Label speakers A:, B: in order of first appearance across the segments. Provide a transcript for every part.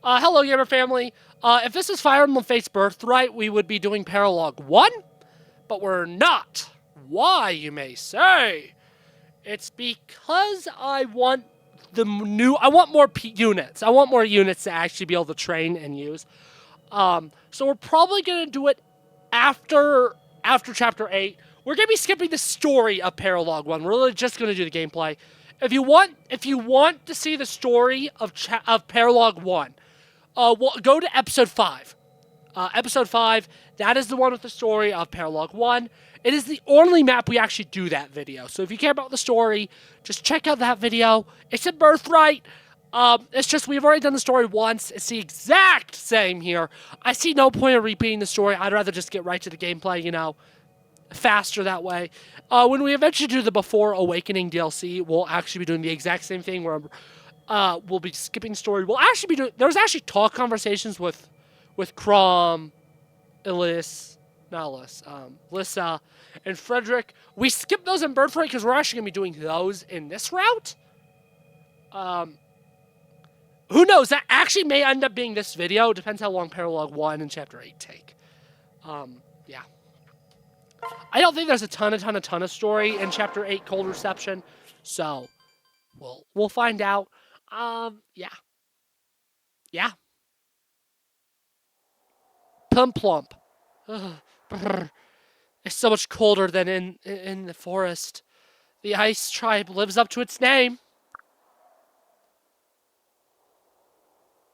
A: Hello, gamer family. If this is Fire Emblem Fates Birthright, we would be doing Paralogue 1, but we're not. Why, you may say? It's because I want more units. I want more units to actually be able to train and use. So we're probably going to do it after Chapter 8. We're going to be skipping the story of Paralogue 1. We're really just going to do the gameplay. If you want to see the story of Paralogue 1, go to episode 5. Episode 5, that is the one with the story of Paralogue 1. It is the only map we actually do that video. So if you care about the story, just check out that video. It's a Birthright. It's just we've already done the story once. It's the exact same here. I see no point in repeating the story. I'd rather just get right to the gameplay, you know, faster that way. When we eventually do the Before Awakening DLC, we'll actually be doing the exact same thing where we'll be skipping story. We'll actually be doing... There's actually talk conversations with Crom, Lissa, and Frederick. We skipped those in Birthright because we're actually going to be doing those in this route. Who knows? That actually may end up being this video. Depends how long Paralogue 1 and Chapter 8 take. Yeah. I don't think there's a ton of story in Chapter 8 Cold Reception. So, we'll find out. Yeah. Yeah. Plump. It's so much colder than in the forest. The Ice Tribe lives up to its name.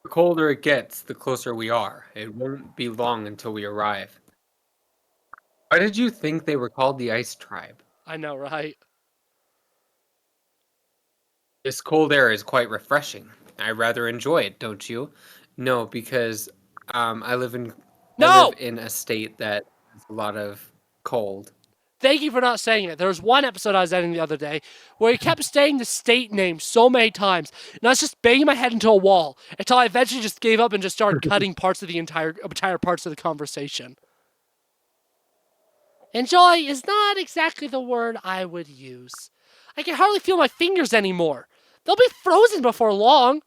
B: The colder it gets, the closer we are. It won't be long until we arrive. Why did you think they were called the Ice Tribe?
A: I know, right?
B: This cold air is quite refreshing. I rather enjoy it, don't you? No, because I live in a state that has a lot of cold.
A: Thank you for not saying it. There was one episode I was editing the other day where he kept saying the state name so many times, and I was just banging my head into a wall until I eventually just gave up and just started cutting parts of the entire parts of the conversation. Enjoy is not exactly the word I would use. I can hardly feel my fingers anymore. They'll be frozen before long.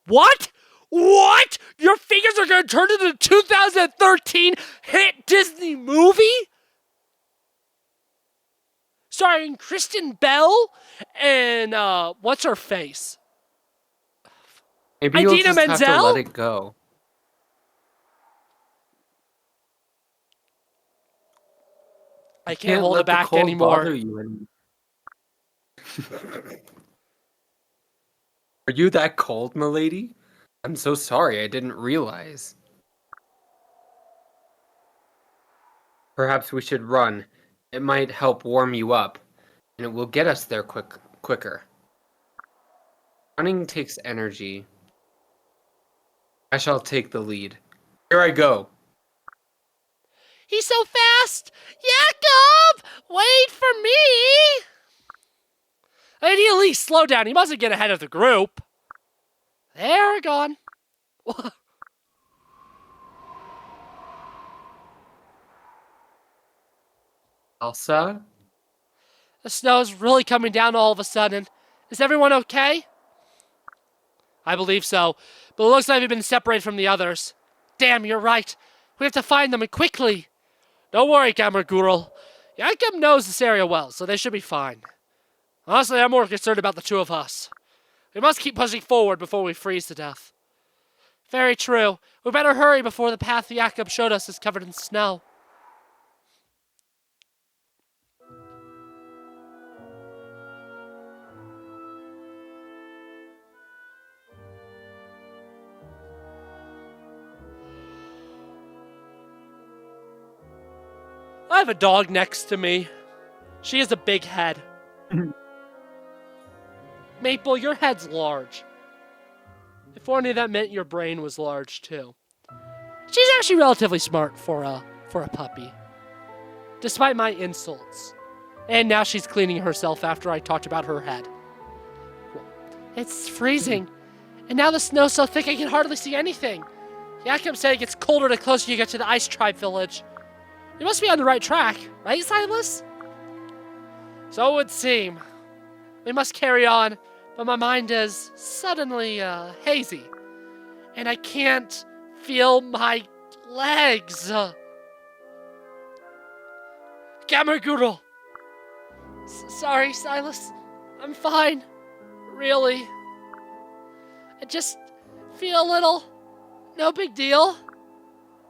A: What? What? Your fingers are going to turn into the 2013 hit Disney movie? Starring Kristen Bell and, what's her face?
B: Maybe you'll just have to let it go.
A: I can't hold it back anymore.
B: Are you that cold, milady? I'm so sorry, I didn't realize. Perhaps we should run. It might help warm you up, and it will get us there quicker. Running takes energy. I shall take the lead. Here I go.
A: He's so fast! Jacob! Wait for me! I need at least slow down. He mustn't get ahead of the group. They're gone.
B: Elsa?
A: The snow's really coming down all of a sudden. Is everyone okay? I believe so, but it looks like we've been separated from the others. Damn, you're right. We have to find them and quickly. Don't worry, Gamergurl. Jacob knows this area well, so they should be fine. Honestly, I'm more concerned about the two of us. We must keep pushing forward before we freeze to death. Very true. We better hurry before the path Jacob showed us is covered in snow. I have a dog next to me. She has a big head. Maple, your head's large. If only that meant your brain was large too. She's actually relatively smart for a puppy. Despite my insults. And now she's cleaning herself after I talked about her head. It's freezing. And now the snow's so thick I can hardly see anything. Jacob said it gets colder the closer you get to the Ice Tribe village. You must be on the right track, right, Silas? So it would seem. We must carry on, but my mind is suddenly hazy. and I can't feel my legs. Gamerguru! Sorry, Silas. I'm fine. Really. I just feel a little... No big deal.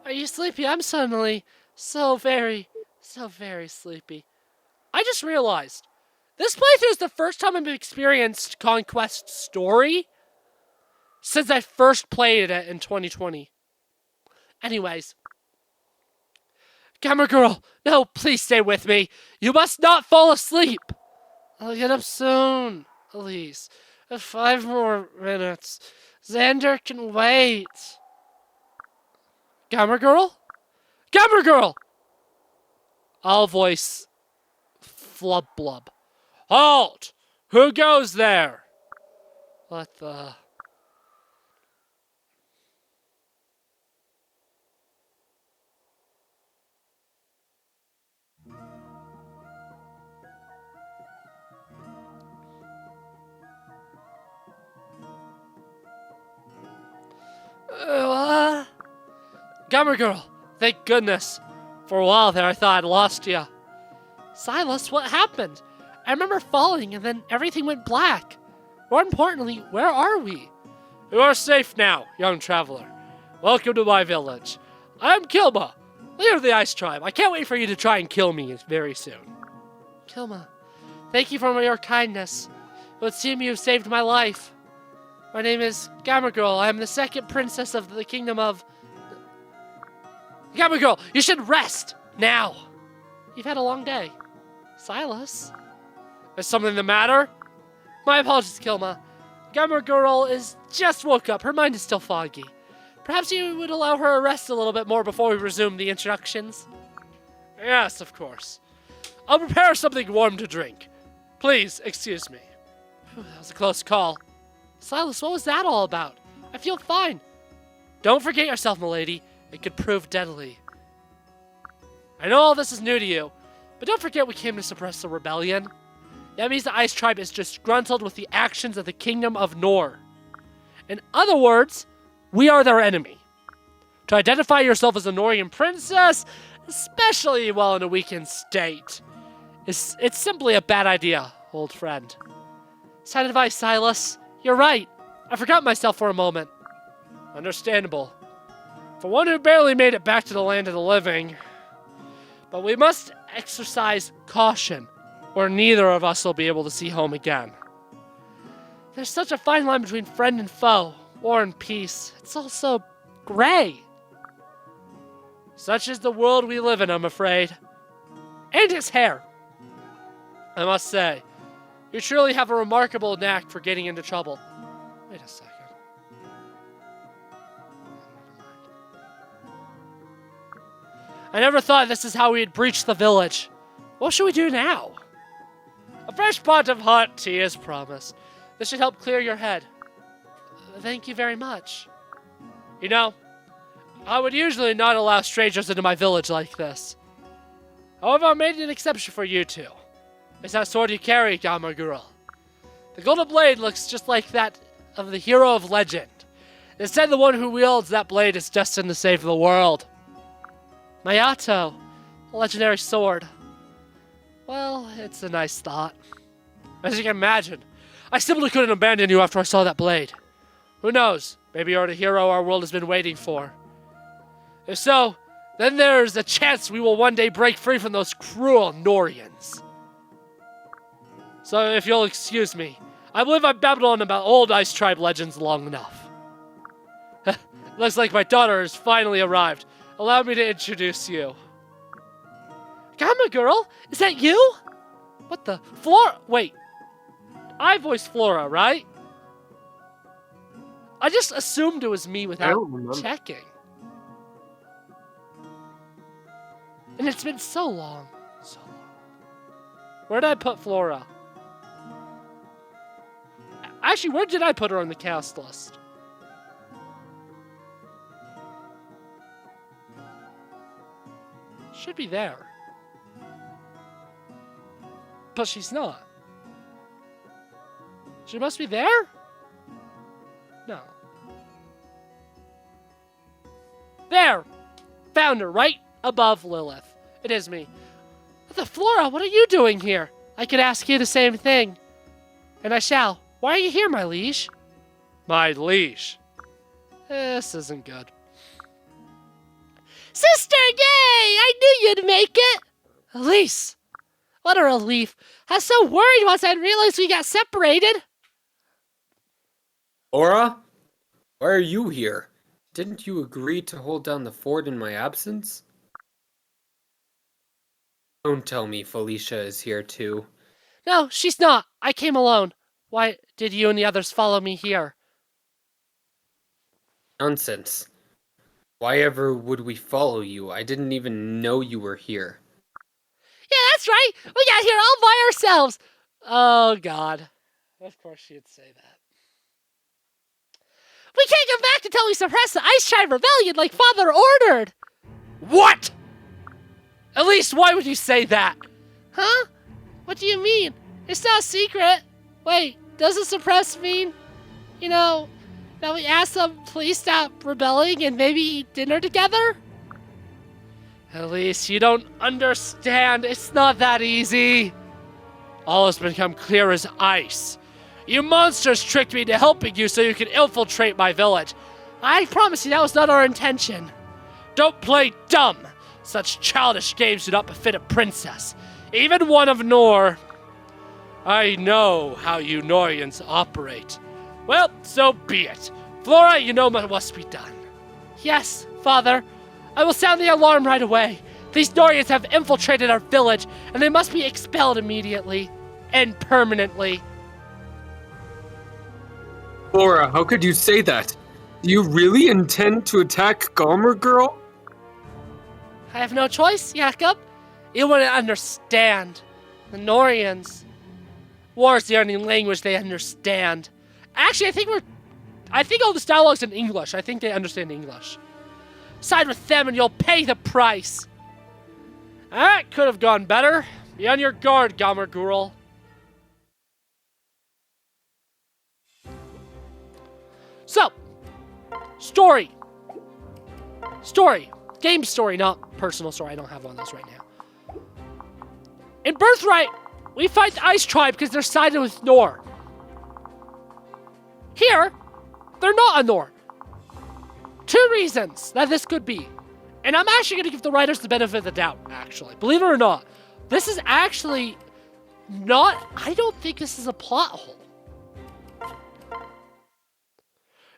A: Are you sleepy? I'm suddenly so very sleepy. I just realized, this playthrough is the first time I've experienced Conquest story since I first played it in 2020. Anyways. Camera girl, no, please stay with me. You must not fall asleep. I'll get up soon, Elise. 5 more minutes. Xander can wait. Gamer girl? Gamer girl! I'll voice flub blub. Halt! Who goes there? What the... Gamer girl, thank goodness. For a while there I thought I'd lost you. Silas, what happened? I remember falling and then everything went black. More importantly, where are we? You are safe now, young traveler. Welcome to my village. I am Kilma, leader of the Ice Tribe. I can't wait for you to try and kill me very soon. Kilma, thank you for your kindness. It would seem you have saved my life. My name is Gamergirl. I am the second princess of the Kingdom of... Gamergirl, you should rest now. You've had a long day. Silas? Is something the matter? My apologies, Kilma. Gamergirl is just woke up. Her mind is still foggy. Perhaps you would allow her to rest a little bit more before we resume the introductions? Yes, of course. I'll prepare something warm to drink. Please, excuse me. Whew, that was a close call. Silas, what was that all about? I feel fine. Don't forget yourself, milady. It could prove deadly. I know all this is new to you, but don't forget we came to suppress the rebellion. That means the Ice Tribe is disgruntled with the actions of the Kingdom of Nohr. In other words, we are their enemy. To identify yourself as a Nohrian princess, especially while in a weakened state, it's simply a bad idea, old friend. Sound advice, Silas. You're right. I forgot myself for a moment. Understandable. For one who barely made it back to the land of the living. But we must exercise caution, or neither of us will be able to see home again. There's such a fine line between friend and foe, war and peace. It's all so gray. Such is the world we live in, I'm afraid. And his hair. I must say, you truly have a remarkable knack for getting into trouble. Wait a second. I never thought this is how we'd breach the village. What should we do now? A fresh pot of hot tea is promised. This should help clear your head. Thank you very much. You know, I would usually not allow strangers into my village like this. However, I made an exception for you two. It's that sword you carry, Gamergirl. The golden blade looks just like that of the hero of legend. It said the one who wields that blade is destined to save the world. Mayato, a legendary sword. Well, it's a nice thought. As you can imagine, I simply couldn't abandon you after I saw that blade. Who knows, maybe you're the hero our world has been waiting for. If so, then there's a chance we will one day break free from those cruel Nohrians. So if you'll excuse me, I believe I've babbled on about old Ice Tribe legends long enough. Looks like my daughter has finally arrived. Allow me to introduce you. Gamergirl, is that you? What the? Flora? Wait. I voiced Flora, right? I just assumed it was me without checking. And it's been so long. So long. Where did I put Flora? Actually, where did I put her on the cast list? Should be there. But she's not. She must be there? No. There! Found her, right above Lilith. It is me. The Flora, what are you doing here? I could ask you the same thing. And I shall. Why are you here, my liege? My liege. This isn't good. Sister, yay! I knew you'd make it! Elise, what a relief. I was so worried once I realized we got separated.
B: Aura? Why are you here? Didn't you agree to hold down the fort in my absence? Don't tell me Felicia is here too.
A: No, she's not. I came alone. Why did you and the others follow me here?
B: Nonsense. Why ever would we follow you? I didn't even know you were here.
A: Yeah, that's right. We got here all by ourselves. Oh, God. Of course she'd say that. We can't come back until we suppress the Ice Tribe Rebellion like Father ordered. What? At least, why would you say that? Huh? What do you mean? It's not a secret. Wait, doesn't suppress mean, that we ask them please stop rebelling and maybe eat dinner together? At least you don't understand. It's not that easy. All has become clear as ice. You monsters tricked me into helping you so you could infiltrate my village. I promise you that was not our intention. Don't play dumb. Such childish games do not befit a princess, even one of Nohr. I know how you Nohrians operate. Well, so be it. Flora, you know what must be done. Yes, Father. I will sound the alarm right away. These Nohrians have infiltrated our village, and they must be expelled immediately and permanently.
B: Flora, how could you say that? Do you really intend to attack Gomer Girl?
A: I have no choice, Jakob. You wouldn't understand. The Nohrians. War is the only language they understand. Actually, I think all this dialogue's in English. I think they understand English. Side with them and you'll pay the price. That could have gone better. Be on your guard, Gomer Girl. So, story. Game story, not personal story. I don't have one of those right now. In Birthright, we fight the Ice Tribe because they're sided with Nohr. Here, they're not a Nohr. 2 reasons that this could be. And I'm actually going to give the writers the benefit of the doubt, actually. Believe it or not. This is actually not... I don't think this is a plot hole.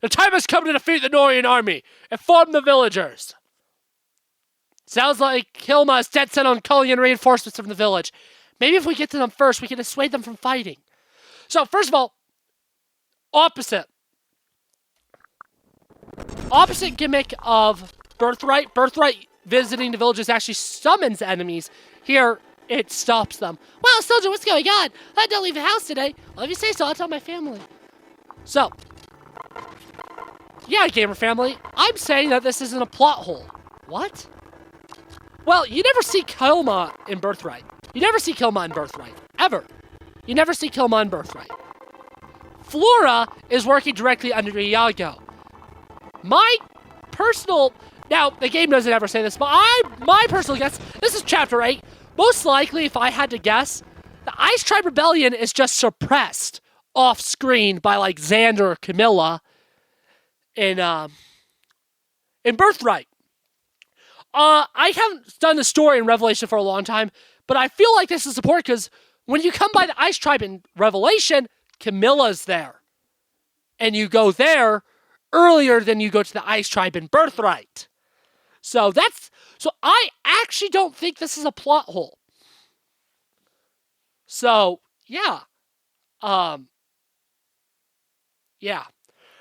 A: The time has come to defeat the Nohrian army. Inform the villagers. Sounds like Hilma is dead set on calling in reinforcements from the village. Maybe if we get to them first, we can dissuade them from fighting. So, first of all, opposite gimmick of Birthright. Birthright visiting the villages actually summons enemies. Here, it stops them. Wow, soldier, what's going on? I don't leave the house today. Well, if you say so, I'll tell my family. So, yeah, gamer family, I'm saying that this isn't a plot hole. What? Well, you never see Kilma in Birthright. You never see Kilma in Birthright. Ever. You never see Kilma in Birthright. Flora is working directly under Iago. My personal... Now, the game doesn't ever say this, but my personal guess... This is Chapter 8. Most likely, if I had to guess, the Ice Tribe Rebellion is just suppressed off-screen by, like, Xander or Camilla in Birthright. I haven't done the story in Revelation for a long time, but I feel like this is support because when you come by the Ice Tribe in Revelation, Camilla's there. And you go there earlier than you go to the Ice Tribe in Birthright. So I actually don't think this is a plot hole. So, yeah. Yeah.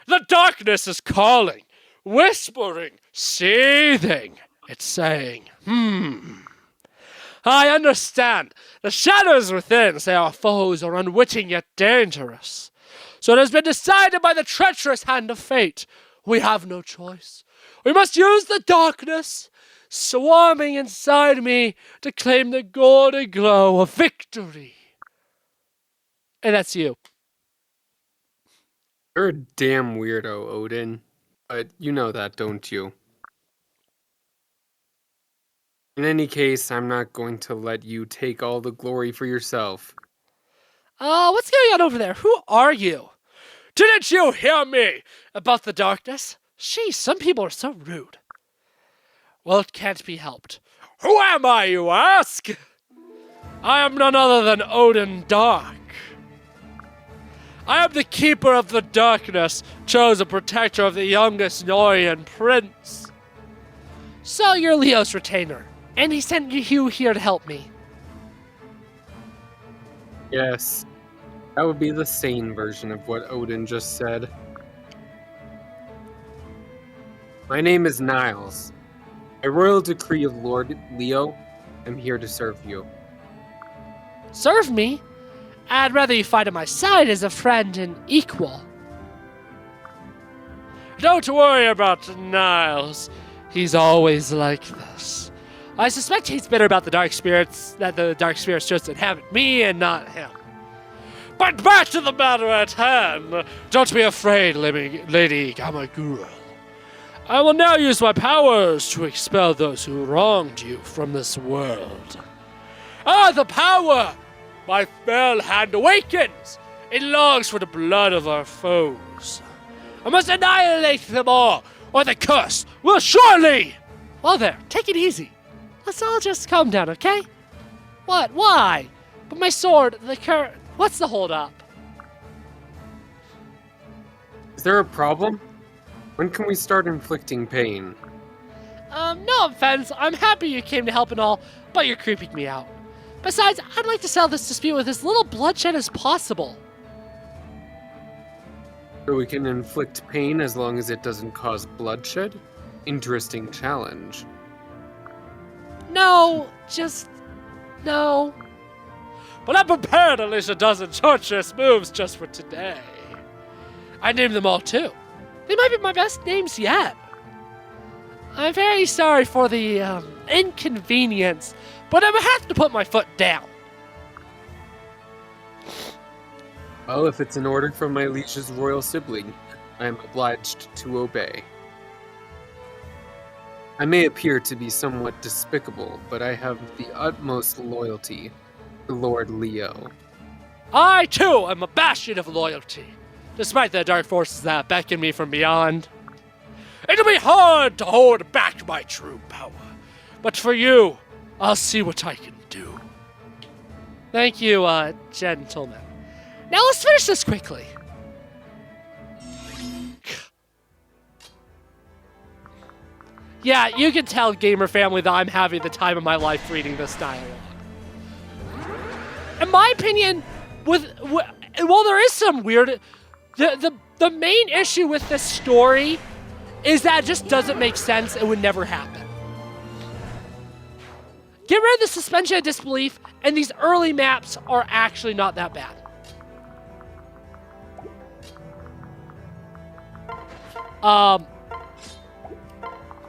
A: The darkness is calling, whispering, seething. It's saying, I understand. The shadows within say our foes are unwitting yet dangerous. So it has been decided by the treacherous hand of fate. We have no choice. We must use the darkness swarming inside me to claim the golden glow of victory. And that's you.
B: You're a damn weirdo, Odin. But you know that, don't you? In any case, I'm not going to let you take all the glory for yourself.
A: What's going on over there? Who are you? Didn't you hear me about the darkness? Sheesh, some people are so rude. Well, it can't be helped. Who am I, you ask? I am none other than Odin Dark. I am the keeper of the darkness, chosen protector of the youngest Nohrian prince. So you're Leo's retainer, and he sent you here to help me.
B: Yes, that would be the sane version of what Odin just said. My name is Niles. By royal decree of Lord Leo, I'm here to serve you.
A: Serve me? I'd rather you fight at my side as a friend and equal. Don't worry about Niles. He's always like this. I suspect he's bitter about the dark spirits, that the dark spirits just inhabit me and not him. But back to the matter at hand. Don't be afraid, Lady Gamagura. I will now use my powers to expel those who wronged you from this world. The power! My fell hand awakens! It longs for the blood of our foes. I must annihilate them all, or the curse will surely... Well there, take it easy. Let's all just calm down, okay? What? Why? But my sword, what's the holdup?
B: Is there a problem? When can we start inflicting pain?
A: No offense. I'm happy you came to help and all, but you're creeping me out. Besides, I'd like to settle this dispute with as little bloodshed as possible.
B: So we can inflict pain as long as it doesn't cause bloodshed? Interesting challenge.
A: No, no. But I'm prepared at least a dozen torturous moves just for today. I named them all too. They might be my best names yet. I'm very sorry for the inconvenience, but I'm gonna have to put my foot down.
B: Well, if it's an order from my liege's royal sibling, I am obliged to obey. I may appear to be somewhat despicable, but I have the utmost loyalty to Lord Leo.
A: I, too, am a bastion of loyalty, despite the dark forces that beckon me from beyond. It'll be hard to hold back my true power, but for you, I'll see what I can do. Thank you, gentlemen. Now let's finish this quickly. Yeah, you can tell, gamer family, that I'm having the time of my life reading this dialogue. In my opinion, while there is some weird... The main issue with this story is that it just doesn't make sense. It would never happen. Get rid of the suspension of disbelief, and these early maps are actually not that bad.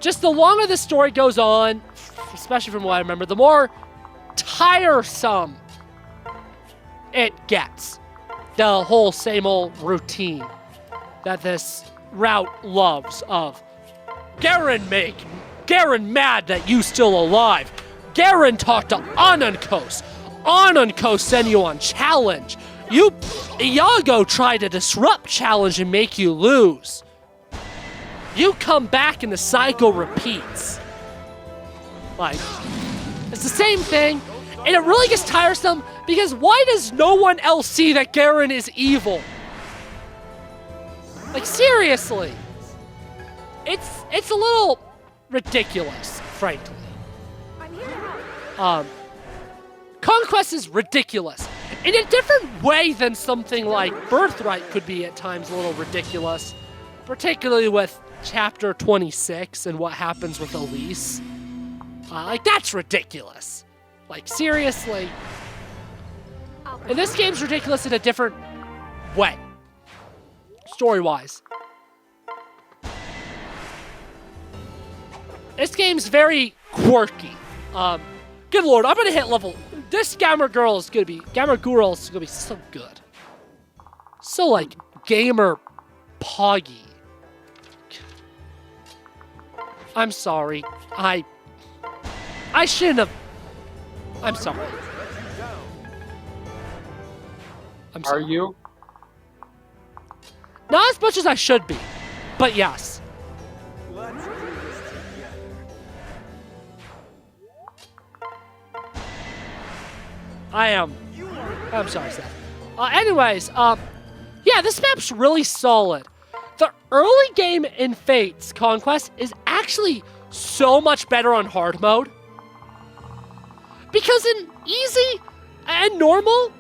A: Just the longer the story goes on, especially from what I remember, the more tiresome it gets. The whole same old routine that this route loves of Garen mad that you still alive. Garen talked to Anankos. Anankos send you on challenge. Iago tried to disrupt challenge and make you lose. You come back and the cycle repeats. Like, it's the same thing, and it really gets tiresome because why does no one else see that Garen is evil? Like, seriously. It's a little ridiculous, frankly. Conquest is ridiculous. In a different way than something like Birthright could be at times a little ridiculous. Particularly with Chapter 26 and what happens with Elise. Like, that's ridiculous. Like, seriously. And this game's ridiculous in a different way. Story-wise. This game's very quirky. Good lord, I'm gonna hit level... This Gamagura is gonna be so good. So, like, gamer poggy. I'm sorry. I I shouldn't have. I'm sorry. I'm sorry.
B: Are you?
A: Not as much as I should be, but yes. I am. I'm sorry, Seth. Anyways, yeah, this map's really solid. The early game in Fates Conquest is actually so much better on hard mode. Because in easy and normal,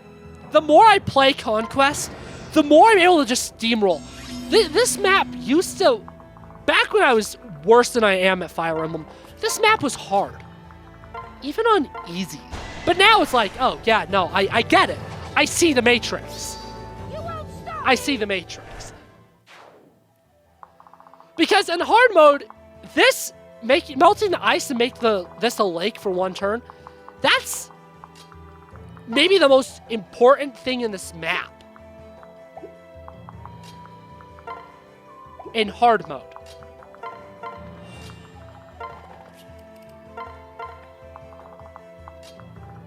A: the more I play Conquest, the more I'm able to just steamroll. This map used to, back when I was worse than I am at Fire Emblem, this map was hard. Even on easy. But now it's like, oh yeah, no, I get it. I see the Matrix. I see the Matrix. Because in hard mode, this melting the ice and make this a lake for one turn, that's maybe the most important thing in this map. In hard mode.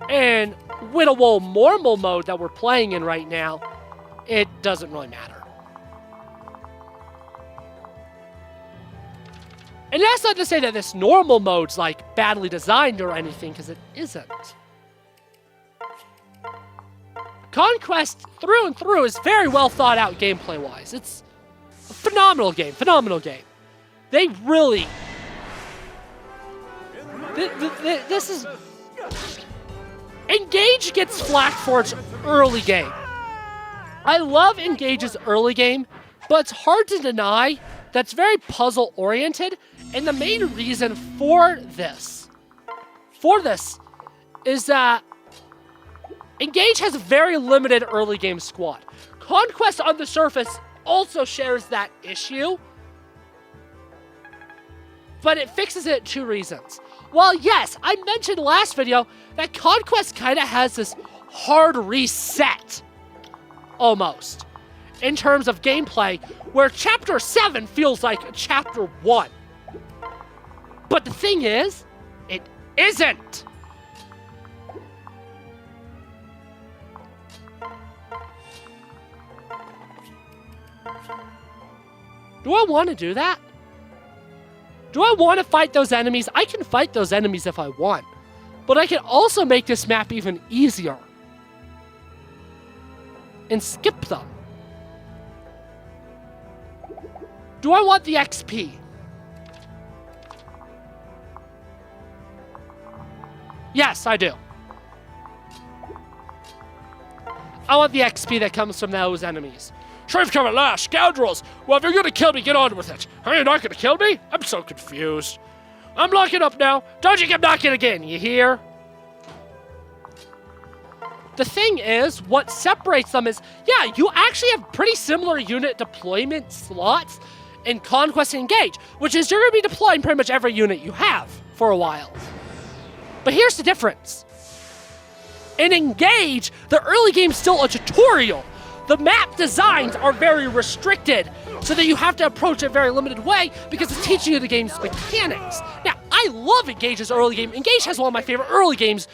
A: And with a normal mode that we're playing in right now, it doesn't really matter. And that's not to say that this normal mode's like badly designed or anything, because it isn't. Conquest through and through is very well thought out gameplay-wise. It's a phenomenal game, They really... This is... Engage gets flack for its early game. I love Engage's early game, but it's hard to deny that's very puzzle-oriented, and the main reason for this is that Engage has a very limited early game squad. Conquest on the surface also shares that issue, but it fixes it 2 reasons. Well, yes, I mentioned last video that Conquest kind of has this hard reset, almost, in terms of gameplay, where Chapter 7 feels like Chapter 1. But the thing is, it isn't. Do I want to do that? Do I want to fight those enemies? I can fight those enemies if I want. But I can also make this map even easier. And skip them. Do I want the XP? Yes, I do. I want the XP that comes from those enemies. Sure, you've come at last, scoundrels! Well, if you're gonna kill me, get on with it. Are you not gonna kill me? I'm so confused. I'm locking up now. Don't you come knocking again, you hear? The thing is, what separates them is, yeah, you actually have pretty similar unit deployment slots in Conquest and Engage, which is you're gonna be deploying pretty much every unit you have for a while. But here's the difference. In Engage, the early game's still a tutorial. The map designs are very restricted, so that you have to approach it a very limited way because it's teaching you the game's mechanics. Now, I love Engage's early game. Engage has one of my favorite early games,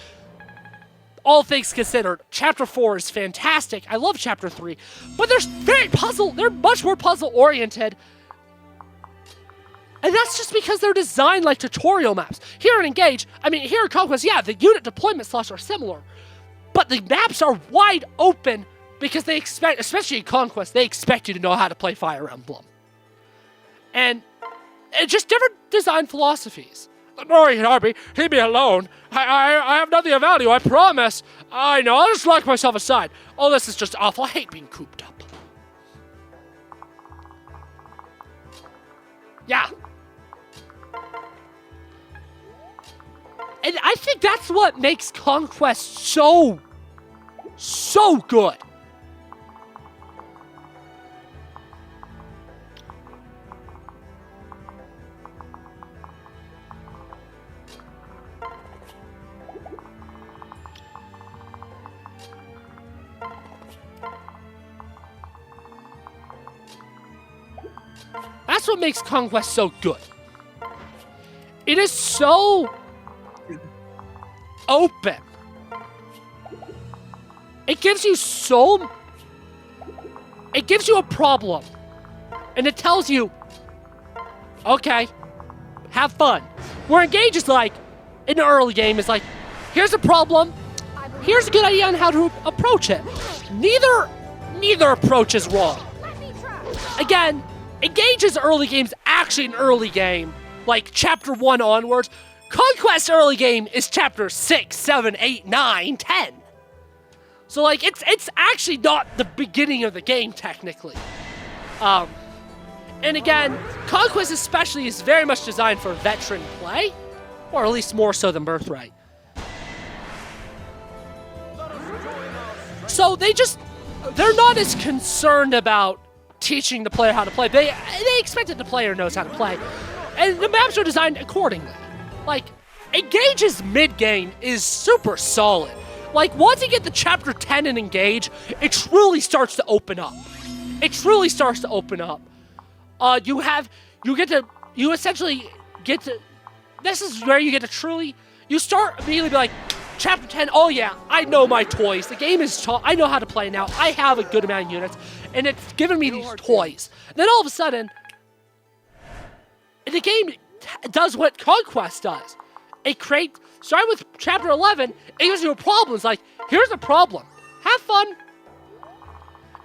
A: all things considered. Chapter 4 is fantastic. I love Chapter 3. But they're much more puzzle-oriented. And that's just because they're designed like tutorial maps. Here in Engage, here in Conquest, yeah, the unit deployment slots are similar. But the maps are wide open because they expect, especially in Conquest, they expect you to know how to play Fire Emblem. And it's just different design philosophies. No, Harvey, leave me alone. I have nothing of value, I promise. I know, I'll just lock myself aside. Oh, this is just awful. I hate being cooped up. Yeah. And I think that's what makes Conquest so good. That's what makes Conquest so good. It is so open. It gives you a problem. And it tells you, okay, have fun. Where Engage is like, in the early game, is like, here's a problem. Here's a good idea on how to approach it. Neither approach is wrong. Again, Engage's early game's actually an early game, like chapter 1 onwards. Conquest early game is chapter 6, 7, 8, 9, 10. So like it's actually not the beginning of the game technically. And again, Conquest especially is very much designed for veteran play, or at least more so than Birthright. So they're not as concerned about teaching the player how to play. They expect that the player knows how to play. And the maps are designed accordingly. Like, Engage's mid-game is super solid. Like, once you get to chapter 10 in Engage, it truly starts to open up. You essentially get to, this is where you get to truly, you start immediately be like, chapter 10, oh yeah, I know my toys. The game is taught, I know how to play now. I have a good amount of units, and it's given me these toys. Then all of a sudden, the game does what Conquest does. Starting with chapter 11, it gives you a problem. It's like, here's a problem. Have fun.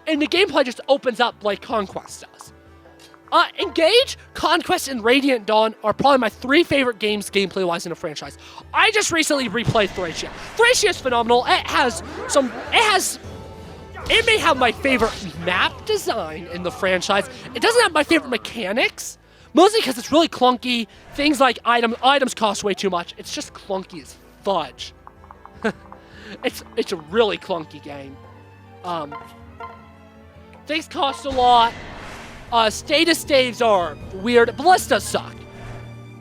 A: And the gameplay just opens up like Conquest does. Engage, Conquest, and Radiant Dawn are probably my 3 favorite games gameplay-wise in the franchise. I just recently replayed Thracia. Thracia is phenomenal. It may have my favorite map design in the franchise. It doesn't have my favorite mechanics, mostly because it's really clunky. Things like items cost way too much. It's just clunky as fudge. It's a really clunky game. Things cost a lot. Status staves are weird. Ballistas suck.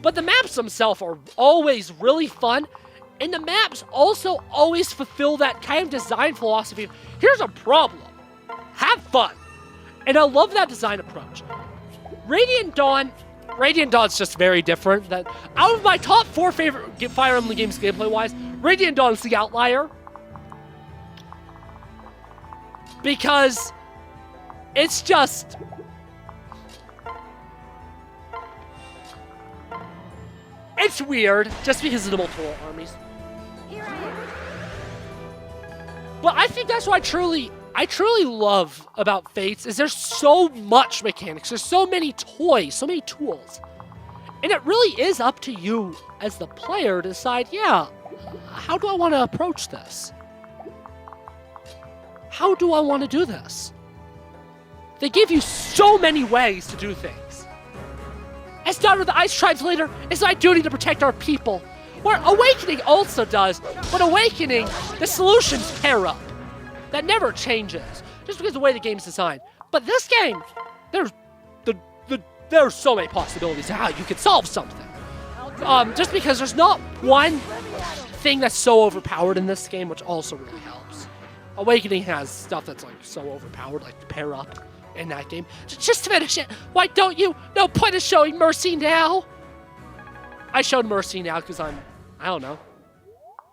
A: But the maps themselves are always really fun. And the maps also always fulfill that kind of design philosophy of, here's a problem. Have fun. And I love that design approach. Radiant Dawn's just very different. That out of my top 4 favorite Fire Emblem games gameplay-wise, Radiant Dawn's the outlier. Because it's just... it's weird, just because of the multiple armies. But I think that's what I truly love about Fates, is there's so much mechanics, there's so many toys, so many tools. And it really is up to you as the player to decide, yeah, how do I want to approach this? How do I want to do this? They give you so many ways to do things. As Daughter of the Ice Tribes leader, it's my duty to protect our people. Where Awakening also does, but Awakening, the solutions pair up. That never changes, just because of the way the game's designed. But this game, there's so many possibilities of how you could solve something. Just because there's not one thing that's so overpowered in this game, which also really helps. Awakening has stuff that's like so overpowered, like to pair up in that game. Just finish it. Why don't you? No point in showing mercy now. I showed mercy now because I don't know.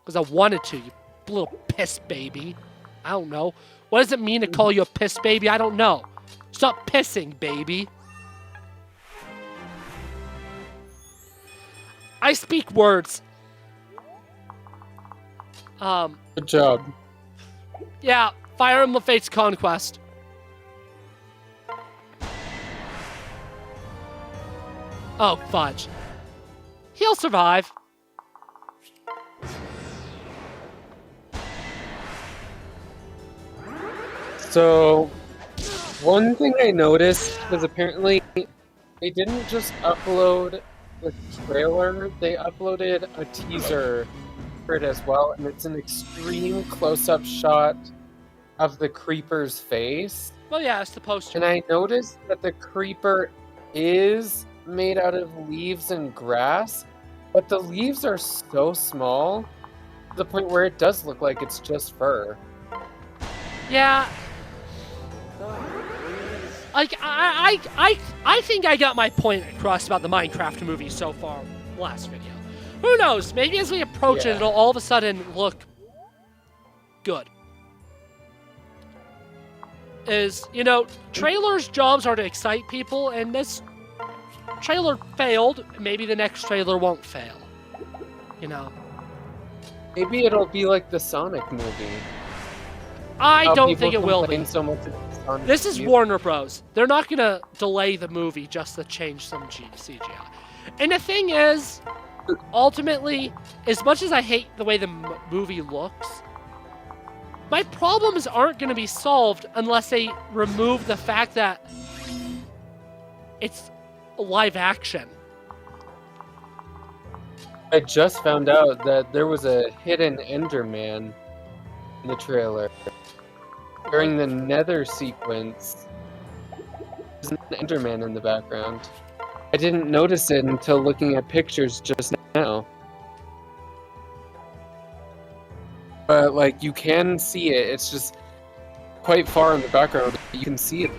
A: Because I wanted to, you little piss baby. I don't know. What does it mean to call you a piss baby? I don't know. Stop pissing, baby. I speak words.
B: Good job.
A: Yeah, Fire Emblem Fates Conquest. Oh, fudge. He'll survive.
B: So, one thing I noticed was apparently they didn't just upload the trailer, they uploaded a teaser for it as well, and it's an extreme close-up shot of the creeper's face.
A: Well, yeah, it's the poster.
B: And I noticed that the creeper is made out of leaves and grass, but the leaves are so small to the point where it does look like it's just fur.
A: Yeah. Like, I think I got my point across about the Minecraft movie so far last video. Who knows? Maybe as we approach it, it'll all of a sudden look good. Trailers' jobs are to excite people, and this trailer failed. Maybe the next trailer won't fail.
B: Maybe it'll be like the Sonic movie.
A: I don't think it will be.
B: So much
A: This is Warner Bros. They're not going to delay the movie just to change some CGI. And the thing is, ultimately, as much as I hate the way the movie looks, my problems aren't going to be solved unless they remove the fact that it's live action.
B: I just found out that there was a hidden Enderman in the trailer. During the Nether sequence, there's an Enderman in the background. I didn't notice it until looking at pictures just now. But, you can see it. It's just quite far in the background. You can see it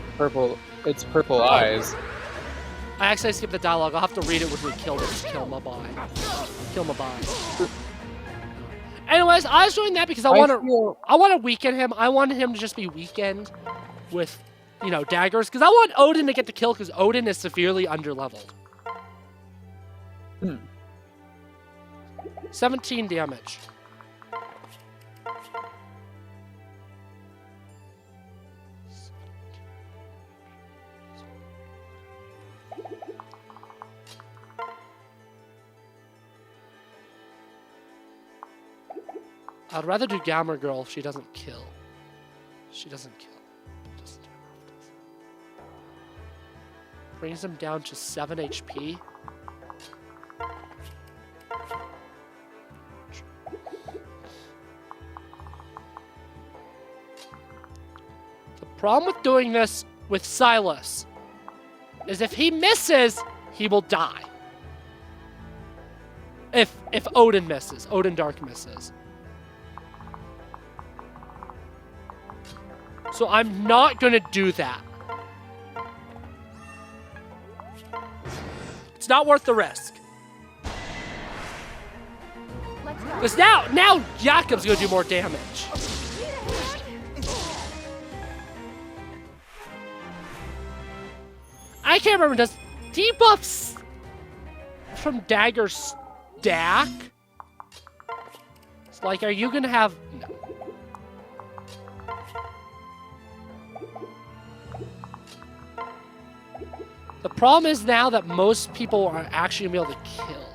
B: its purple eyes.
A: I actually skipped the dialogue. I'll have to read it when we kill this. Kill my boy. Kill my boy. Anyways, I was doing that because I want to weaken him. I wanted him to just be weakened with, daggers. Because I want Odin to get the kill because Odin is severely underleveled. 17 damage. I'd rather do Gamer Girl if she doesn't kill. She doesn't kill. Just turn off this. Brings him down to 7 HP. The problem with doing this with Silas is if he misses, he will die. If Odin misses, Odin Dark misses. So I'm not going to do that. It's not worth the risk. Because now Jakob's going to do more damage. I can't remember, does debuffs from Dagger stack? It's like, are you going to have... No. The problem is now that most people are actually going to be able to kill.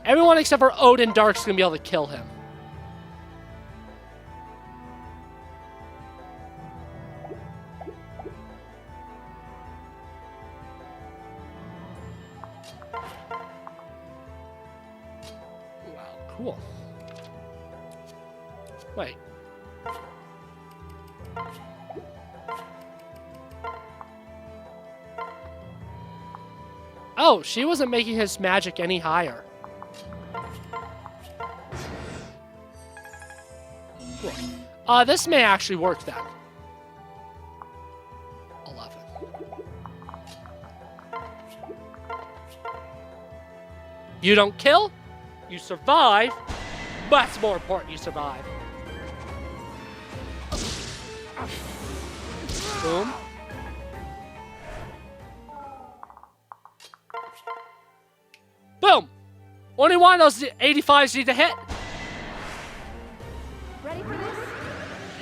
A: Everyone except for Odin Dark's going to be able to kill him. Wow, cool. Wait. Oh, she wasn't making his magic any higher. Cool. This may actually work then. 11. You don't kill, you survive, but it's more important you survive. Boom. Boom! Only one of those 85s need to hit.
C: Ready for this?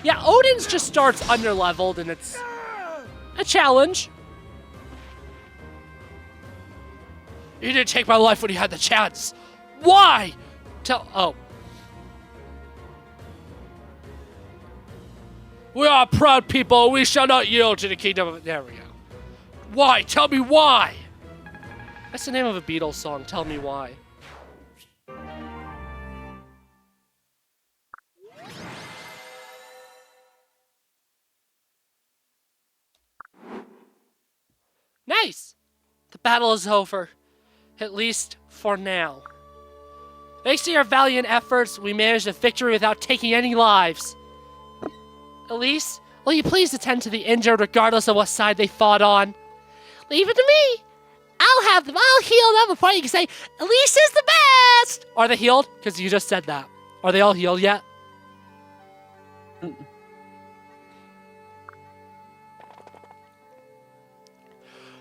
A: Yeah, Odin's just starts underleveled and it's a challenge. You didn't take my life when you had the chance. Why? Oh. We are a proud people. We shall not yield to the kingdom of... There we go. Why? Tell me why. That's the name of a Beatles song. Tell me why. Nice! The battle is over. At least for now. Thanks to your valiant efforts, we managed a victory without taking any lives. Elise, will you please attend to the injured regardless of what side they fought on? Leave it to me. I'll heal them before you can say, Elise is the best! Are they healed? Because you just said that. Are they all healed yet?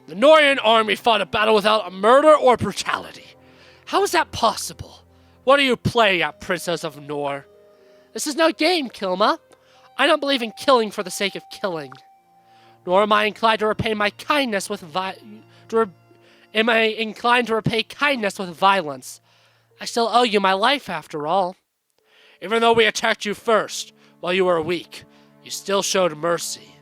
A: The Nohrian army fought a battle without a murder or brutality. How is that possible? What are you playing at, Princess of Nohr? This is no game, Kilma. I don't believe in killing for the sake of killing. Nor am I inclined to repay my kindness with kindness with violence. I still owe you my life, after all. Even though we attacked you first, while you were weak, you still showed mercy.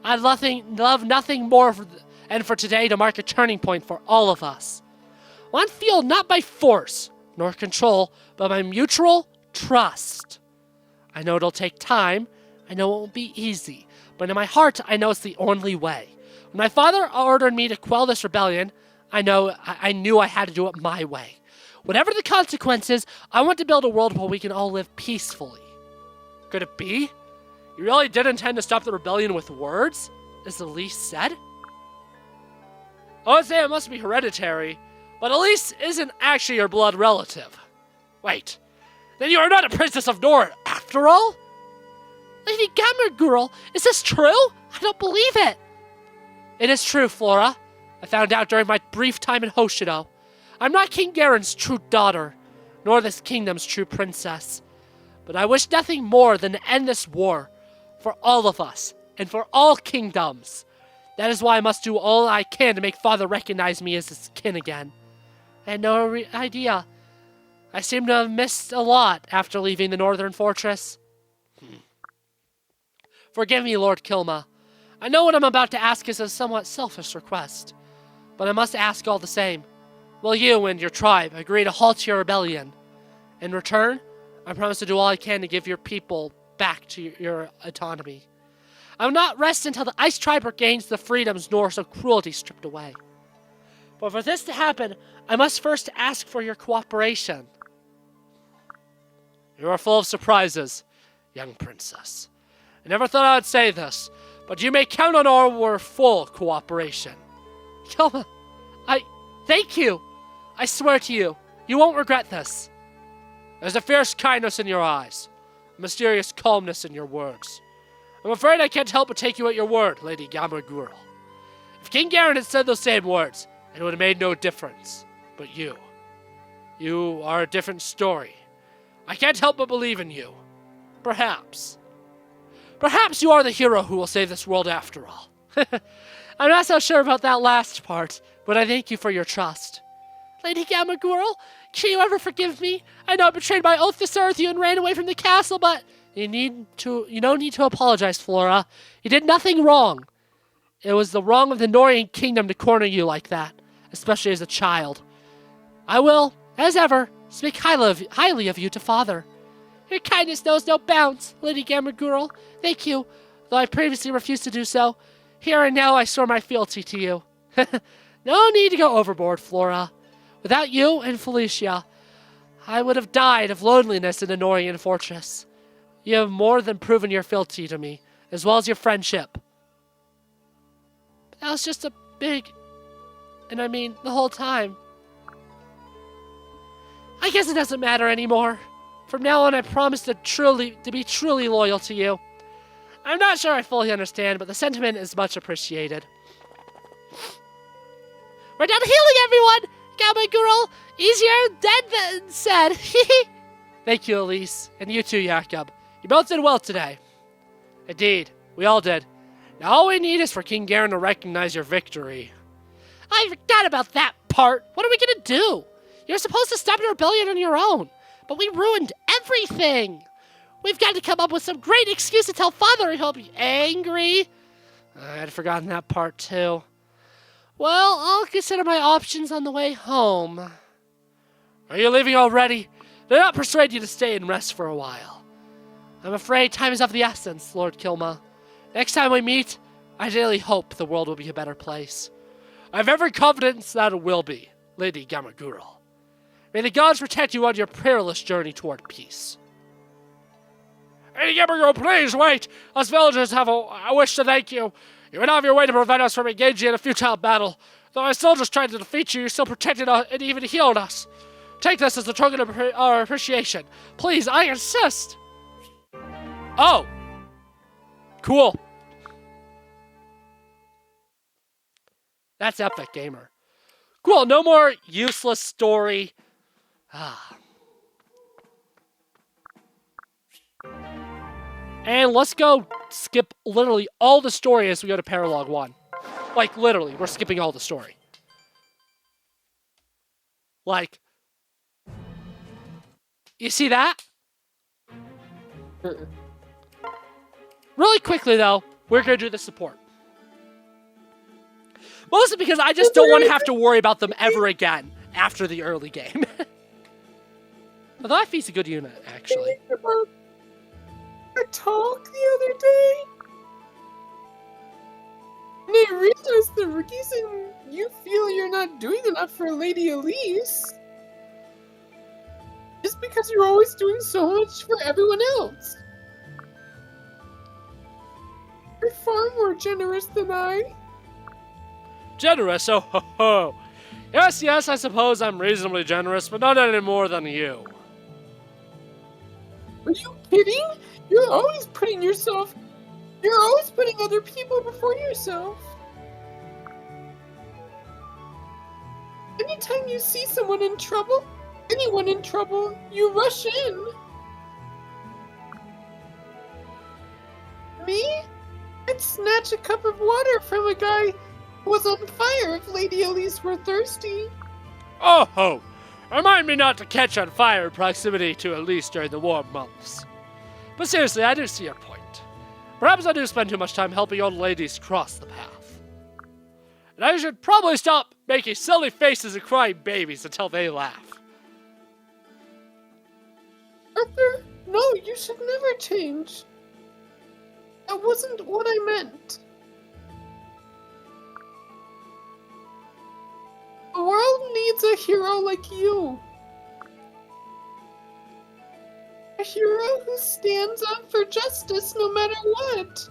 A: I'd love nothing more for today to mark a turning point for all of us. One fueled not by force, nor control, but by mutual trust. I know it'll take time. I know it won't be easy. But in my heart, I know it's the only way. When my father ordered me to quell this rebellion, I knew I had to do it my way. Whatever the consequences, I want to build a world where we can all live peacefully. Could it be? You really did intend to stop the rebellion with words? As Elise said? I would say it must be hereditary, but Elise isn't actually your blood relative. Wait, then you are not a princess of Nohr after all? Lady Gamergirl, is this true? I don't believe it. It is true, Flora. I found out during my brief time in Hoshido. I'm not King Garen's true daughter, nor this kingdom's true princess. But I wish nothing more than to end this war, for all of us, and for all kingdoms. That is why I must do all I can to make Father recognize me as his kin again. I had no idea. I seem to have missed a lot after leaving the northern fortress. Forgive me, Lord Kilma. I know what I'm about to ask is a somewhat selfish request, but I must ask all the same. Will you and your tribe agree to halt your rebellion? In return, I promise to do all I can to give your people back to your autonomy. I will not rest until the Ice Tribe regains the freedoms Nohr so cruelty stripped away. But for this to happen, I must first ask for your cooperation. You are full of surprises, young princess. I never thought I would say this, but you may count on our full cooperation. Kilma, thank you. I swear to you, you won't regret this. There's a fierce kindness in your eyes, a mysterious calmness in your words. I'm afraid I can't help but take you at your word, Lady Gamergirl. If King Garen had said those same words, it would have made no difference. But you are a different story. I can't help but believe in you. Perhaps you are the hero who will save this world after all. I'm not so sure about that last part, but I thank you for your trust. Lady Gamergirl, can you ever forgive me? I know I betrayed my oath to serve you and ran away from the castle, but you don't need to apologize, Flora. You did nothing wrong. It was the wrong of the Nohrian kingdom to corner you like that, especially as a child. I will, as ever, speak highly of you to Father. Your kindness knows no bounds, Lady Gamergirl. Thank you, though I previously refused to do so. Here and now I swear my fealty to you. No need to go overboard, Flora. Without you and Felicia, I would have died of loneliness in the Nohrian fortress. You have more than proven your fealty to me, as well as your friendship. But that was just a big... And I mean, the whole time. I guess it doesn't matter anymore. From now on, I promise to be truly loyal to you. I'm not sure I fully understand, but the sentiment is much appreciated. We're done healing, everyone! Gamergirl, easier dead than said. Thank you, Elise. And you too, Jakob. You both did well today. Indeed, we all did. Now all we need is for King Garen to recognize your victory. I forgot about that part. What are we gonna do? You're supposed to stop the rebellion on your own, but we ruined everything. We've got to come up with some great excuse to tell Father he'll be angry. I had forgotten that part too. Well, I'll consider my options on the way home. Are you leaving already? Did I not persuade you to stay and rest for a while? I'm afraid time is of the essence, Lord Kilma. Next time we meet, I daily hope the world will be a better place. I have every confidence that it will be, Lady Gamergirl. May the gods protect you on your perilous journey toward peace. Lady Gamergirl, please wait! Us villagers have a wish to thank you. You went out of your way to prevent us from engaging in a futile battle. Though our soldiers tried to defeat you, you still protected us and even healed us. Take this as a token of our appreciation. Please, I insist. Oh. Cool. That's epic, gamer. Cool, no more useless story. And let's go skip literally all the story as we go to Paralogue 1. Like, literally, we're skipping all the story. Like, you see that? Really quickly, though, we're going to do the support. Mostly because I just don't want to have to worry about them ever again after the early game. Although I think it's a good unit, actually.
C: I talked the other day, and I realized the reason you feel you're not doing enough for Lady Elise is because you're always doing so much for everyone else. You're far more generous than I.
A: Generous? Oh, ho, ho. Yes, I suppose I'm reasonably generous, but not any more than you.
C: Are you kidding? You're always putting other people before yourself. Anytime you see someone in trouble, anyone in trouble, you rush in. Me? I'd snatch a cup of water from a guy who was on fire if Lady Elise were thirsty.
A: Oh ho! Remind me not to catch on fire in proximity to Elise during the warm months. But seriously, I do see your point. Perhaps I do spend too much time helping old ladies cross the path. And I should probably stop making silly faces and crying babies until they laugh.
C: Arthur, no, you should never change. That wasn't what I meant. The world needs a hero like you. A hero who stands up for justice no matter what.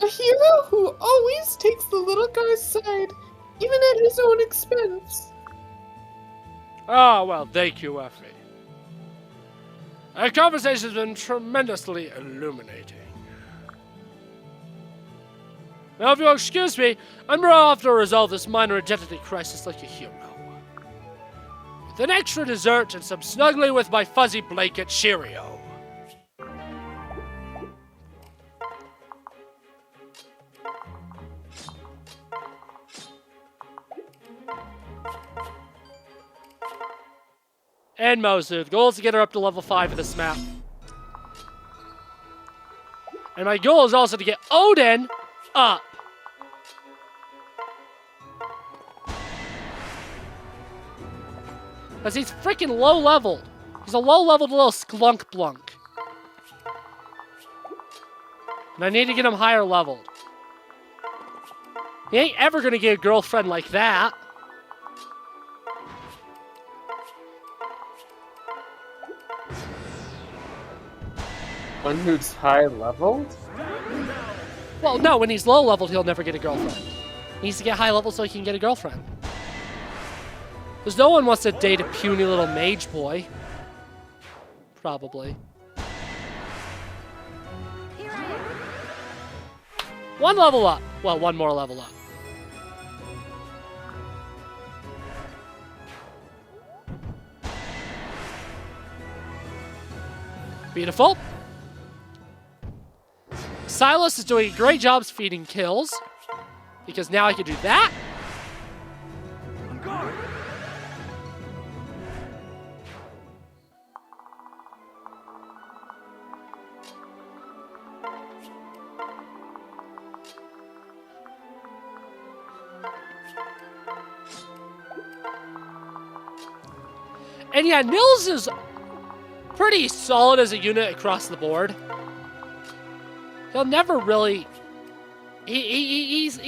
C: A hero who always takes the little guy's side, even at his own expense.
A: Ah, well, thank you, Effie. Our conversation has been tremendously illuminating. Now, if you'll excuse me, I'm off to resolve this minor identity crisis like a hero. With an extra dessert and some snuggling with my fuzzy blanket Cheerio. And Mozu. The goal is to get her up to level 5 of this map. And my goal is also to get Odin up. Because he's freaking low-leveled. He's a low-leveled little sklunk blunk. And I need to get him higher leveled. He ain't ever gonna get a girlfriend like that.
B: One who's high leveled?
A: Well, no, when he's low-leveled, he'll never get a girlfriend. He needs to get high-level so he can get a girlfriend. Because no one wants to date a puny little mage boy. Probably. One level up. Well, one more level up. Beautiful. Silas is doing great jobs feeding kills. Because now I can do that. And yeah, Nils is pretty solid as a unit across the board. He'll never really... He's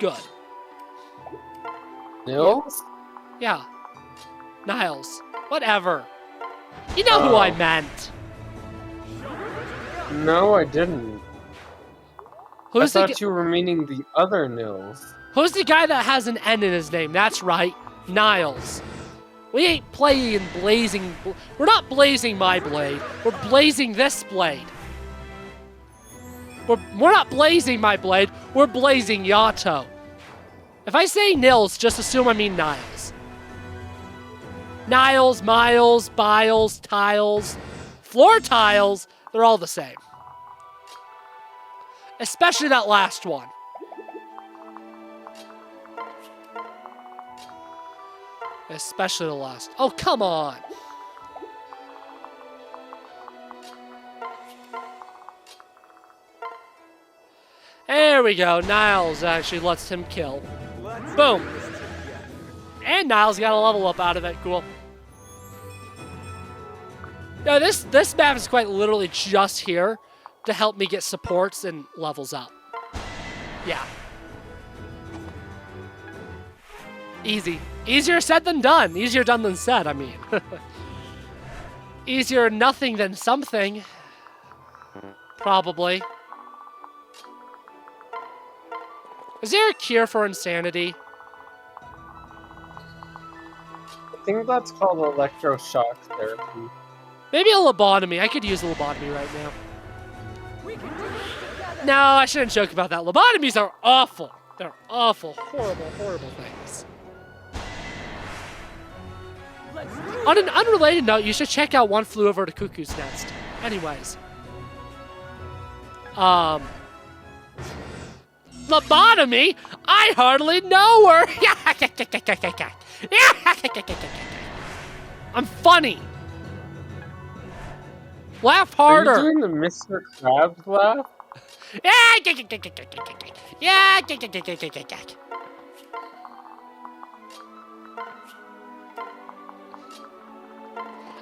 A: good.
B: Nils?
A: Yeah. Niles. Whatever. You know who I meant.
B: No, I didn't.
A: Who's
B: I
A: the
B: thought you were meaning the other Nils.
A: Who's the guy that has an N in his name? That's right, Niles. We ain't playing blazing. We're not blazing my blade. We're blazing this blade. We're not blazing my blade. We're blazing Yato. If I say Nils, just assume I mean Niles. Niles, Miles, Biles, Tiles, floor tiles, they're all the same. Especially that last one. Especially the last. Oh, come on. There we go. Niles actually lets him kill. Boom. And Niles got a level up out of it. Cool. No, this map is quite literally just here to help me get supports and levels up. Yeah. Easy. Easier said than done. Easier done than said, I mean. Easier nothing than something. Probably. Is there a cure for insanity?
B: I think that's called electroshock therapy.
A: Maybe a lobotomy. I could use a lobotomy right now. No, I shouldn't joke about that. Lobotomies are awful. They're awful, horrible, horrible things. On an unrelated note, you should check out One Flew Over the Cuckoo's Nest. Anyways. Lobotomy? I hardly know her. I'm funny. Laugh harder.
B: Are you doing the Mr. Krabs laugh?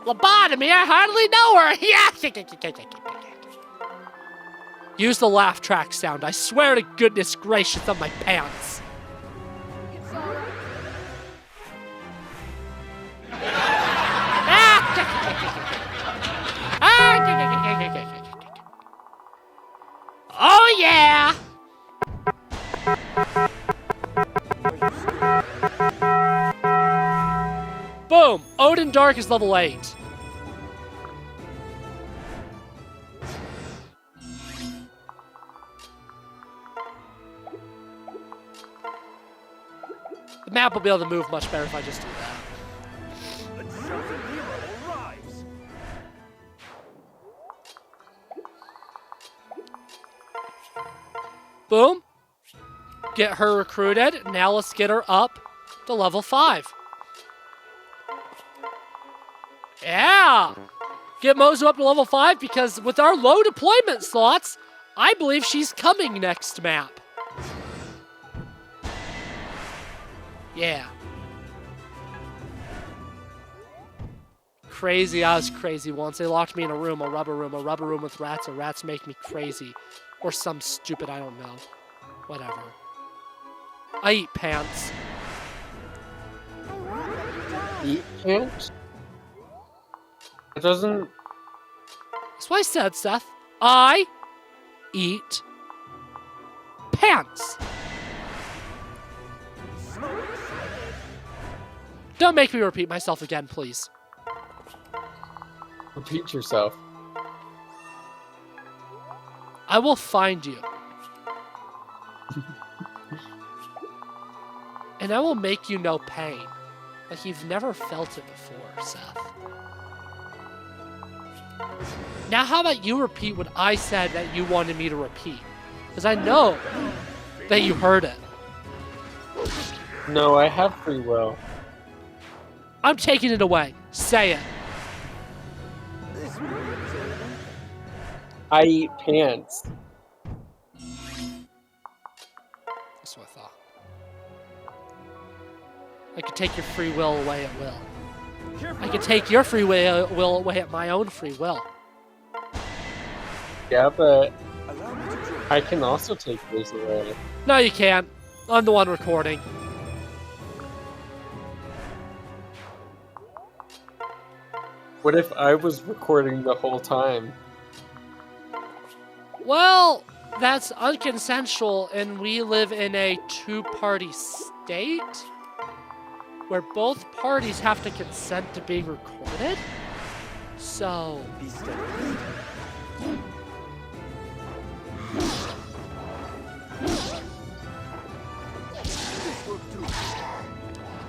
A: Lobotomy, I hardly know her. Use the laugh track sound. I swear to goodness gracious of my pants. Oh yeah! Boom! Odin Dark is level 8. The map will be able to move much better if I just do that. Boom. Get her recruited. Now let's get her up to level 5. Yeah. Get Mozu up to level 5 because with our low deployment slots, I believe she's coming next map. Yeah. Crazy. I was crazy once. They locked me in a rubber room with rats, and rats make me crazy. Or some stupid, I don't know. Whatever. I eat pants.
B: Eat pants? It doesn't...
A: That's what I said, Seth. I eat pants. Don't make me repeat myself again, please.
B: Repeat yourself.
A: I will find you. And I will make you know pain. Like you've never felt it before, Seth. Now how about you repeat what I said that you wanted me to repeat? Because I know that you heard it.
B: No, I have free will.
A: I'm taking it away. Say it.
B: I eat pants.
A: That's what I thought. I could take your free will away at will. I could take your free will away at my own free will.
B: Yeah, but I can also take those away.
A: No, you can't. I'm the one recording.
B: What if I was recording the whole time?
A: Well, That's unconsensual, and we live in a two-party state where both parties have to consent to being recorded. So...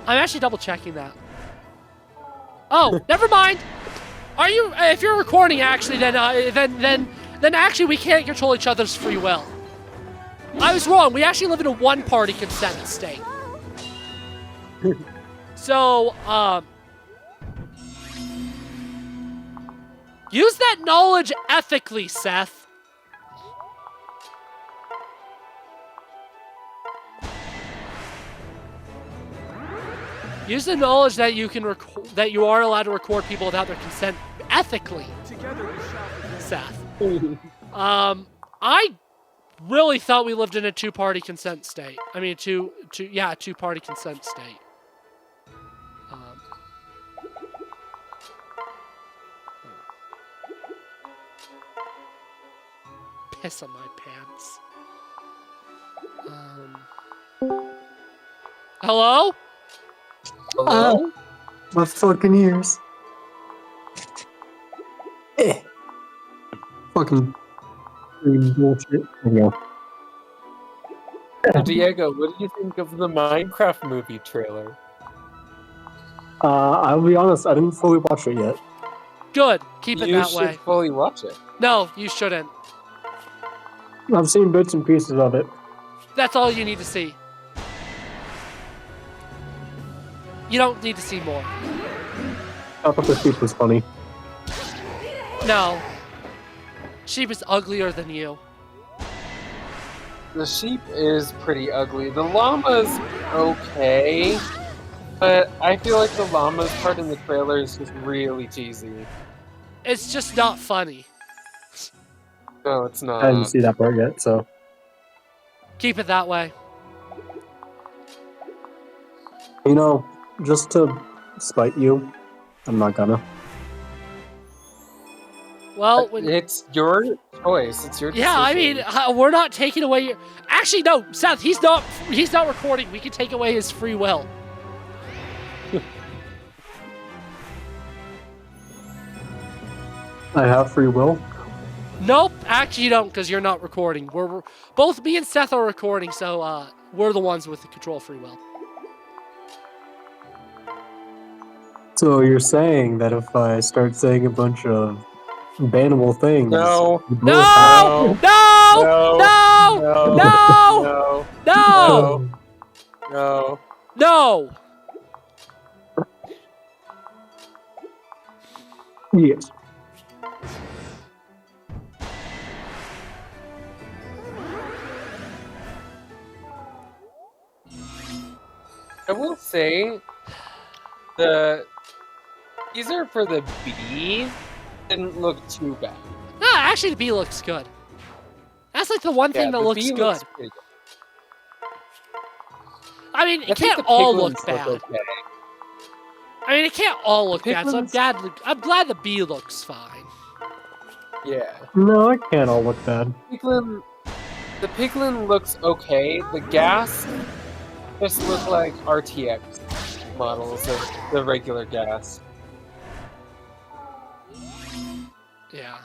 A: I'm actually double-checking that. Oh, never mind. Are you? If you're recording, actually, then actually we can't control each other's free will. I was wrong. We actually live in a one-party consent state. So, use that knowledge ethically, Seth. Use the knowledge that you can that you are allowed to record people without their consent ethically, Seth. I really thought we lived in a two-party consent state. I mean, a two-party consent state. Piss on my pants. Hello?
B: Hello?
D: My fucking ears. Fucking bullshit. There you go.
B: Diego, what do you think of the Minecraft movie trailer?
D: I'll be honest, I didn't fully watch it yet.
A: Good. Keep it
B: You
A: that
B: should
A: way.
B: fully watch it.
A: No, you shouldn't.
D: I've seen bits and pieces of it.
A: That's all you need to see. You don't need to see more.
D: I thought the sheep was funny.
A: No. Sheep is uglier than you.
B: The sheep is pretty ugly. The llama's okay, but I feel like the llama's part in the trailer is just really cheesy.
A: It's just not funny.
B: No, it's not.
D: I didn't see that part yet, so.
A: Keep it that way.
D: You know, just to spite you, I'm not gonna.
A: Well, when,
B: It's your choice. It's your decision.
A: yeah, I mean, we're not taking away your... Actually, no, Seth, he's not recording. We can take away his free will.
D: I have free will.
A: Nope, actually you don't, because you're not recording. We're both me and Seth are recording, so we're the ones with the control free will.
D: So you're saying that if I start saying a bunch of bannable things...
B: No.
A: No! No! No! No!
B: No.
A: No!
B: No.
A: No!
D: Yes.
B: I will say the teaser for the bee didn't look too bad.
A: No, actually the bee looks good. That's like the one thing that
B: the
A: looks
B: bee
A: good.
B: looks pretty good.
A: I mean,
B: I
A: it
B: think
A: can't
B: the
A: all
B: piglins
A: look bad.
B: okay.
A: I mean, it can't all look bad, so
B: Piglins-
A: I'm glad the bee looks fine.
B: Yeah.
D: No, it can't all look bad.
B: The piglin looks okay. The gas just look like RTX models of the regular gas.
A: Yeah.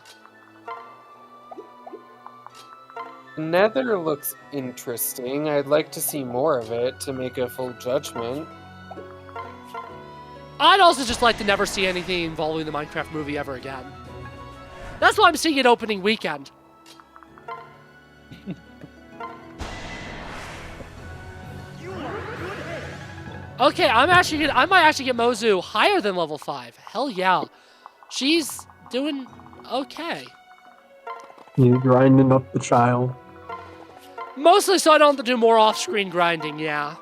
B: Nether looks interesting. I'd like to see more of it to make a full judgment.
A: I'd also just like to never see anything involving the Minecraft movie ever again. That's why I'm seeing it opening weekend. Okay, I might actually get Mozu higher than level 5. Hell yeah. She's doing okay.
D: You grinding up the child.
A: Mostly so I don't have to do more off-screen grinding, yeah.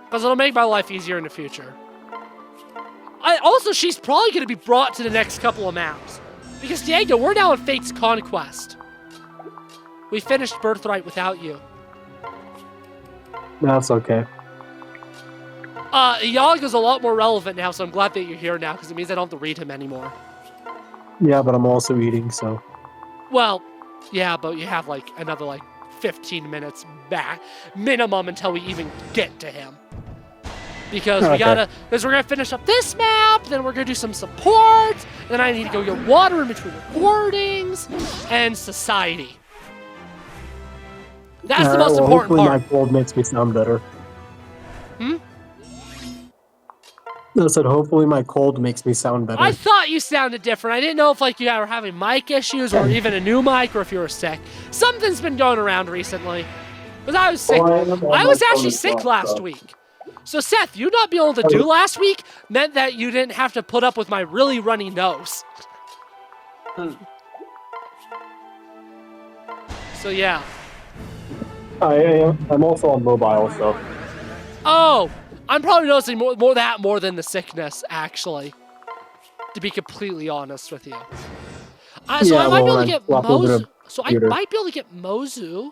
A: Because it'll make my life easier in the future. Also, she's probably going to be brought to the next couple of maps. Because, Diego, we're now in Fates Conquest. We finished Birthright without you.
D: That's okay.
A: Yaga's a lot more relevant now, so I'm glad that you're here now, because it means I don't have to read him anymore.
D: Yeah, but I'm also eating, so.
A: Well, Yeah, but you have like another like 15 minutes back minimum until we even get to him. Because we're gonna finish up this map, then we're gonna do some support, then I need to go get water in between recordings, and society. That's the most important
D: hopefully
A: part.
D: my cold makes me sound better.
A: Hmm?
D: I said hopefully my cold makes me sound better.
A: I thought you sounded different. I didn't know if like you were having mic issues or even a new mic or if you were sick. Something's been going around recently. Because I was sick. I was actually sick last week. So Seth, you not being able to do last week meant that you didn't have to put up with my really runny nose. So yeah.
D: I'm also on mobile, so.
A: Oh, I'm probably noticing more than the sickness, actually. To be completely honest with you. So I might be able to get Mozu. So I might be able to get Mozu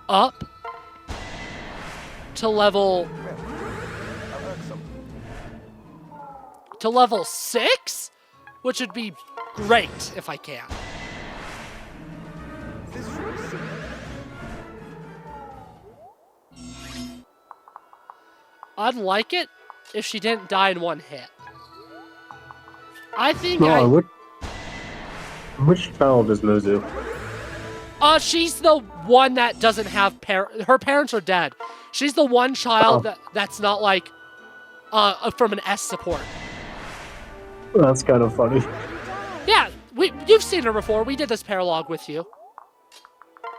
A: up to level 6, which would be great if I can. I'd like it if she didn't die in one hit. I think
D: Which child is Mozu?
A: She's the one that doesn't have her parents are dead. She's the one child that's not like from an S support.
D: That's kind of funny.
A: Yeah, you've seen her before. We did this Paralogue with you.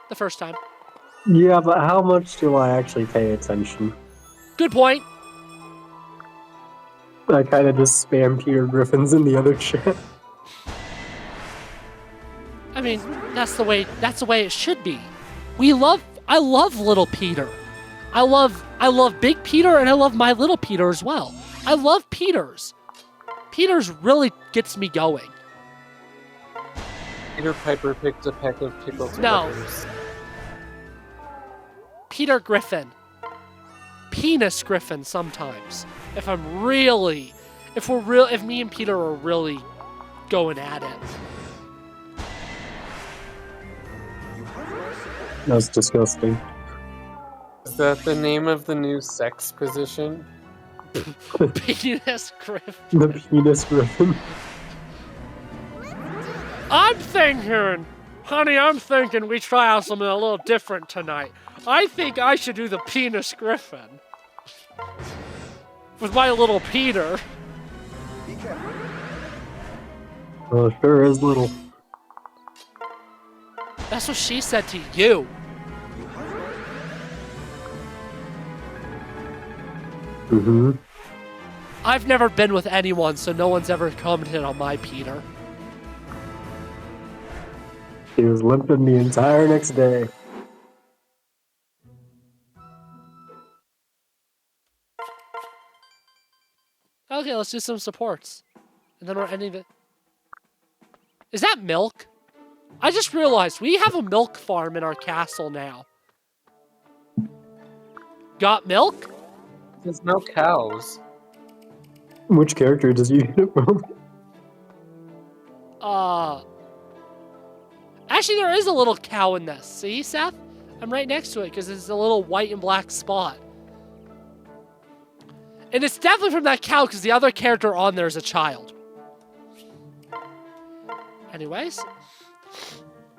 A: The first time.
D: Yeah, but how much do I actually pay attention?
A: Good point.
D: I kind of just spam Peter Griffins in the other chat.
A: I mean, that's the way it should be. I love little Peter. I love Big Peter and I love my little Peter as well. I love Peters. Peters really gets me going.
B: Peter Piper picked a peck of pickled
A: tomatoes. No. Peter Griffin. Penis Griffin sometimes. If me and Peter are really going at it.
D: That's disgusting.
B: Is that the name of the new sex position?
A: Penis Griffin.
D: The Penis Griffin.
A: I'm thinking we try out something a little different tonight. I think I should do the Penis Griffin. With my little Peter.
D: Oh, sure is little.
A: That's what she said to you.
D: Mm-hmm.
A: I've never been with anyone, so no one's ever commented on my Peter.
D: He was limping the entire next day.
A: Okay, let's do some supports. And then we're ending it. Is that milk? I just realized we have a milk farm in our castle now. Got milk?
B: There's no cows.
D: Which character does you get it from?
A: Actually, there is a little cow in this. See, Seth? I'm right next to it because it's a little white and black spot. And it's definitely from that cow because the other character on there is a child. Anyways.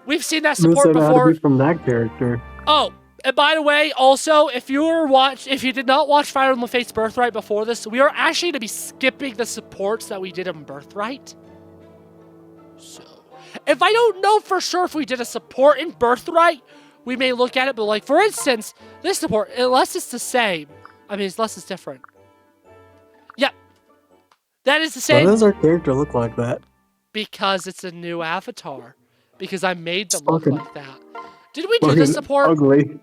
A: We've seen that support before.
D: From that character.
A: Oh, and by the way, also, if you did not watch Fire Emblem Fates Birthright before this, we are actually going to be skipping the supports that we did in Birthright. So, if I don't know for sure if we did a support in Birthright, we may look at it, but like, for instance, this support, unless it's the same, unless it's different. Yep. That is the same.
D: Why does our character look like that?
A: Because it's a new avatar. Because I made them look like that. Did we do the support?
D: Ugly.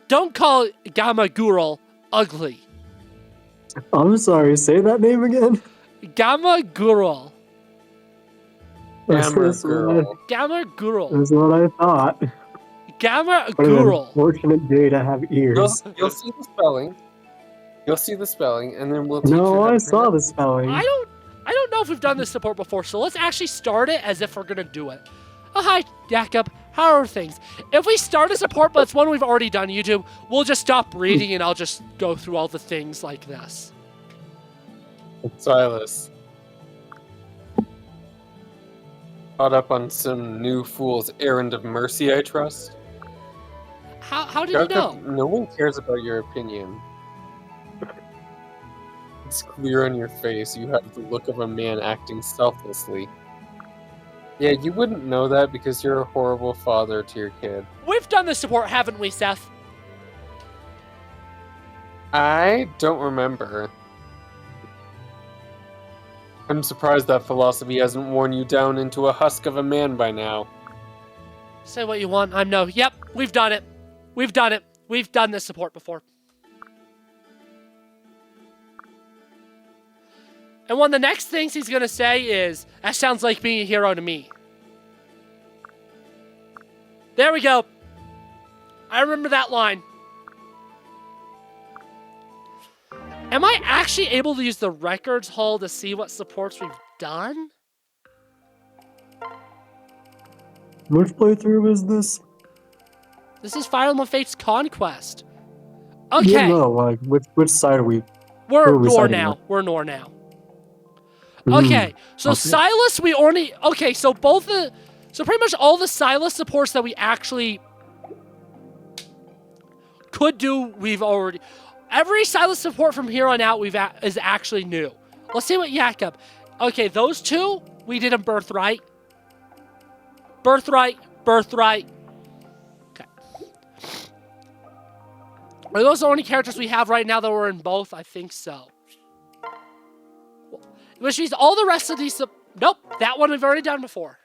A: Don't call Gamma Gural ugly.
D: I'm sorry, say that name again.
A: Gamma Gural.
B: Gamma Gural.
A: Gamma Gural.
D: That's what I thought.
A: Gamma Gural.
D: Unfortunate day to have ears.
B: You'll see the spelling. You'll see the spelling, and then we'll teach you.
D: No, I saw the spelling.
A: I don't know if we've done this support before, so let's actually start it as if we're gonna do it. Oh, hi, Jacob. How are things? If we start a support, but it's one we've already done, YouTube, we'll just stop reading and I'll just go through all the things like this.
B: Silas. Caught up on some new fool's errand of mercy, I trust?
A: How did you know?
B: No one cares about your opinion. It's clear on your face you have the look of a man acting selflessly. Yeah, you wouldn't know that because you're a horrible father to your kid.
A: We've done this support, haven't we, Seth?
B: I don't remember. I'm surprised that philosophy hasn't worn you down into a husk of a man by now.
A: Say what you want, I'm no. Yep, we've done it. We've done it. We've done this support before. And one of the next things he's gonna say is, that sounds like being a hero to me. There we go. I remember that line. Am I actually able to use the records hall to see what supports we've done?
D: Which playthrough is this?
A: This is Fire Emblem Fates Conquest. Okay.
D: Yeah, no, like, which side are we?
A: We're
D: who are we
A: Nohr
D: siding
A: now.
D: with?
A: We're Nohr now.
D: Mhm.
A: Okay, so
D: Okay.
A: Silas, we only... Okay, so so pretty much all the Silas supports that we actually could do, we've already... Every Silas support from here on out is actually new. Let's see what Jakob... Okay, those two, we did in Birthright. Birthright. Okay. Are those the only characters we have right now that were in both? I think so. Which means all the rest of these... Nope, that one we've already done before.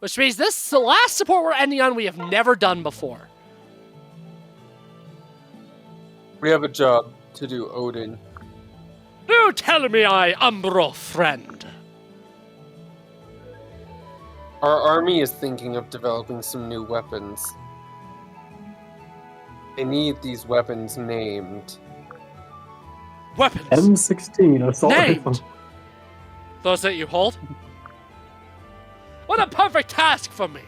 A: Which means this is the last support we're ending on we have never done before.
B: We have a job to do, Odin.
A: Do tell me, Umbro friend.
B: Our army is thinking of developing some new weapons. They need these weapons named.
A: Weapons.
D: M16 assault
A: Named.
D: rifle.
A: Those that you hold? What a perfect task for me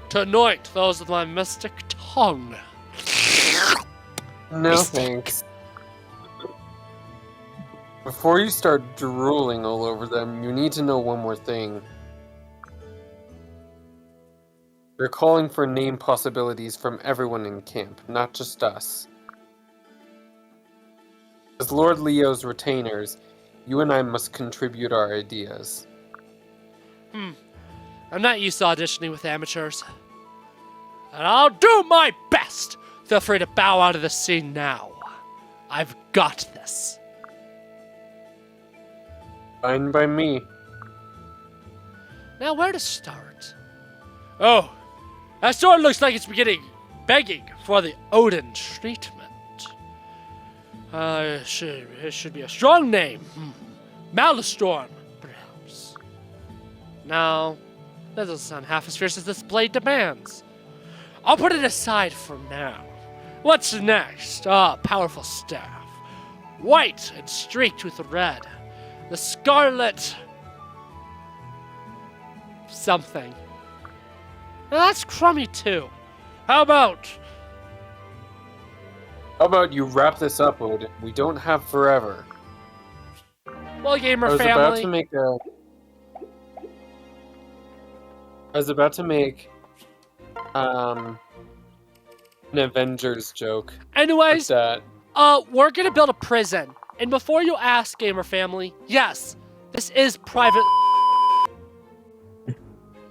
A: to anoint those with my mystic tongue.
B: No
A: Mystic.
B: thanks. Before you start drooling all over them, you need to know one more thing. They're calling for name possibilities from everyone in camp, not just us. As Lord Leo's retainers, you and I must contribute our ideas.
A: I'm not used to auditioning with amateurs. And I'll do my best. Feel free to bow out of the scene now. I've got this.
B: Fine by me.
A: Now, where to start? Oh, that sword looks like it's begging for the Odin treatment. It should be a strong name. Malastorm, perhaps. No, that doesn't sound half as fierce as this blade demands. I'll put it aside for now. What's next? Powerful staff. White and streaked with red. The scarlet... something. Now that's crummy too. How about
B: you wrap this up, Odin? We don't have forever.
A: well, gamer
B: I was about
A: family?
B: to make a... I was about to make... an Avengers joke.
A: Anyways,
B: That
A: we're gonna build a prison. And before you ask, gamer family, yes, this is private.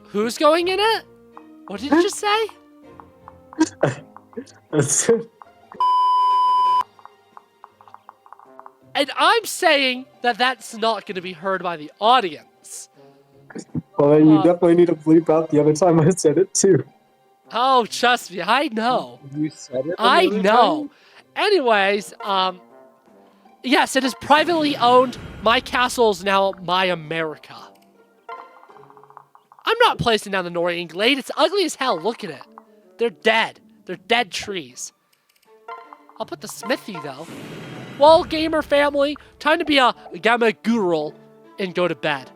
A: Who's going in it? What did you just say? And I'm saying that that's not going to be heard by the audience.
D: Well, then you definitely need to bleep out the other time I said it too.
A: Oh, trust me, I know.
B: you said it.
A: I
B: another
A: know.
B: time?
A: Anyways, yes, it is privately owned. My castle is now my America. I'm not placing down the Nohr Glade. It's ugly as hell. Look at it. They're dead. They're dead trees. I'll put the smithy, though. Well, gamer family, time to be a gamma guru and go to bed.